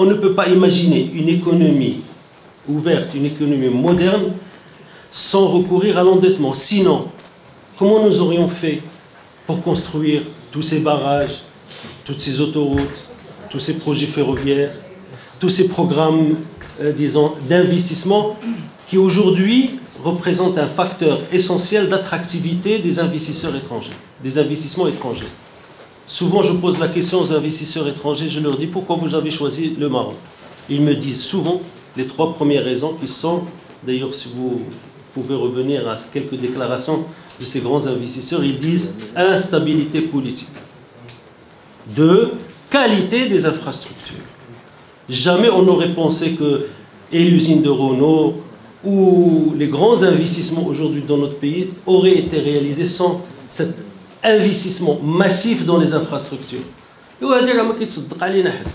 On ne peut pas imaginer une économie ouverte, une économie moderne, sans recourir à l'endettement. Sinon, comment nous aurions fait pour construire tous ces barrages, toutes ces autoroutes, tous ces projets ferroviaires, tous ces programmes, disons, d'investissement qui aujourd'hui représentent un facteur essentiel d'attractivité des investisseurs étrangers, des investissements étrangers. Souvent, je pose la question aux investisseurs étrangers, je leur dis pourquoi vous avez choisi le Maroc. Ils me disent souvent les 3 premières raisons qui sont, d'ailleurs, si vous pouvez revenir à quelques déclarations de ces grands investisseurs, ils disent instabilité politique. 2, qualité des infrastructures. Jamais on n'aurait pensé que l'usine de Renault ou les grands investissements aujourd'hui dans notre pays auraient été réalisés sans cet investissement massif dans les infrastructures. وهذا راه ما كيتصدق علينا حد.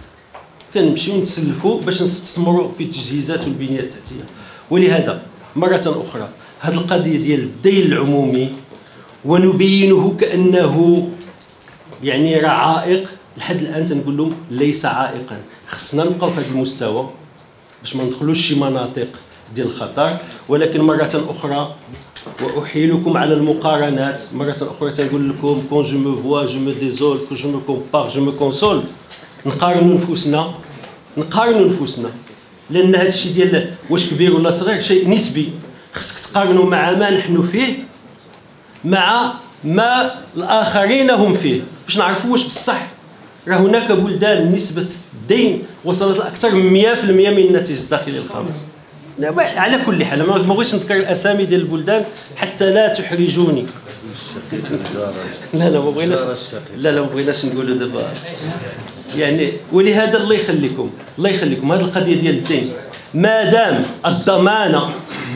كنمشيو نتسلفوا باش نستثمروا في التجهيزات والبنية التحتية. ولهذا مرة أخرى هذه القضية ديال الدين العمومي ونبينه كأنه يعني راه عائق، لحد الآن تنقول لهم ليس عائقا. خصنا نبقاو في هذا المستوى باش ما ندخلوش شي مناطق ديال الخطر، ولكن مرة أخرى وأحيلكم على المقارنات. مرة أخرى تنقول لكم كون جو مو فوا جو مو ديزول كون جو مو كومبار جو مو كونسول، نقارنوا نفوسنا لأن هذا الشيء ديال واش كبير ولا صغير شيء نسبي. خصك تقارنوا مع ما نحن فيه مع ما الآخرين هم فيه باش نعرفوا واش بصح راه هناك بلدان نسبة الدين وصلت لأكثر من 100% من الناتج الداخلي الخام. على كل حال ما بغيتش نذكر الاسامي ديال البلدان حتى لا تحرجوني. لا ما بغيناش نقولوا دابا يعني. ولهذا الله يخليكم هذه القضيه ديال الدين ما دام الضمان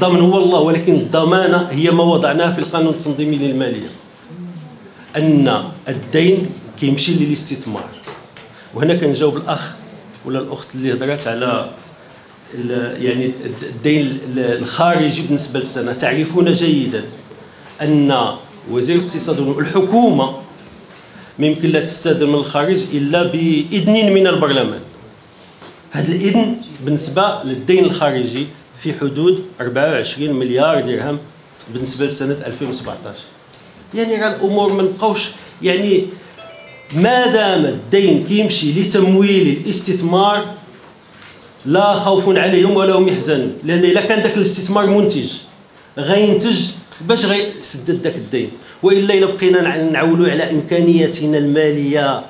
هو الله، ولكن الضمانه هي ما وضعناه في القانون التنظيمي للماليه ان الدين كيمشي للاستثمار. وهنا كنجاوب الاخ ولا الاخت اللي هضرات على يعني الدين الخارجي بالنسبه للسنه. تعرفون جيدا ان وزير الاقتصاد والحكومه ما يمكن لا تستدر من الخارج الا باذن من البرلمان. هذا الاذن بالنسبه للدين الخارجي في حدود 24 مليار درهم بالنسبه لسنه 2017. يعني راه الامور ما نبقاوش يعني ما دام الدين كيمشي لتمويل الاستثمار لا خوف عليهم ولا هم يحزنون، لان الا كان ذاك الاستثمار منتج غينتج باش غيسدد ذاك الدين. والا الا بقينا نعولوا على امكانياتنا الماليه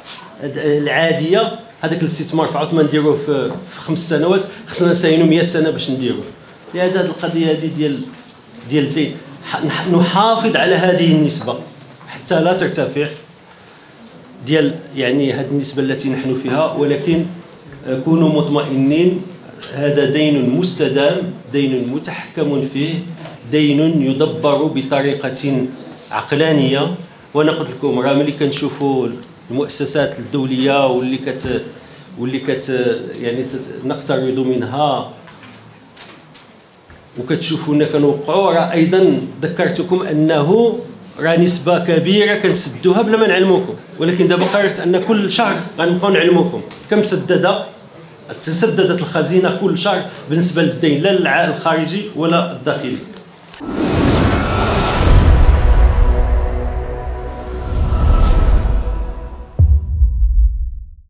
العاديه هذاك الاستثمار فعاود ما نديروه في 5 سنوات، خصنا نساينوا 100 سنه باش نديروه. لهذا هذه القضيه هذه ديال الدين نحافظ على هذه النسبه حتى لا ترتفع ديال يعني هذه النسبه التي نحن فيها، ولكن كونوا مطمئنين هذا دين مستدام، دين متحكم فيه، دين يدبر بطريقة عقلانية. وانا قلت لكم راه ملي كنشوفوا المؤسسات الدولية واللي يعني نقترض منها وكتشوفونا كنوقعوا، راه ايضا ذكرتكم انه راه نسبة كبيرة كنسدوها بلا ما نعلموكم، ولكن دابا قررت ان كل شهر غنبقاو نعلموكم كم تسددت الخزينة كل شهر بالنسبة للدين لا الخارجي ولا الداخلي.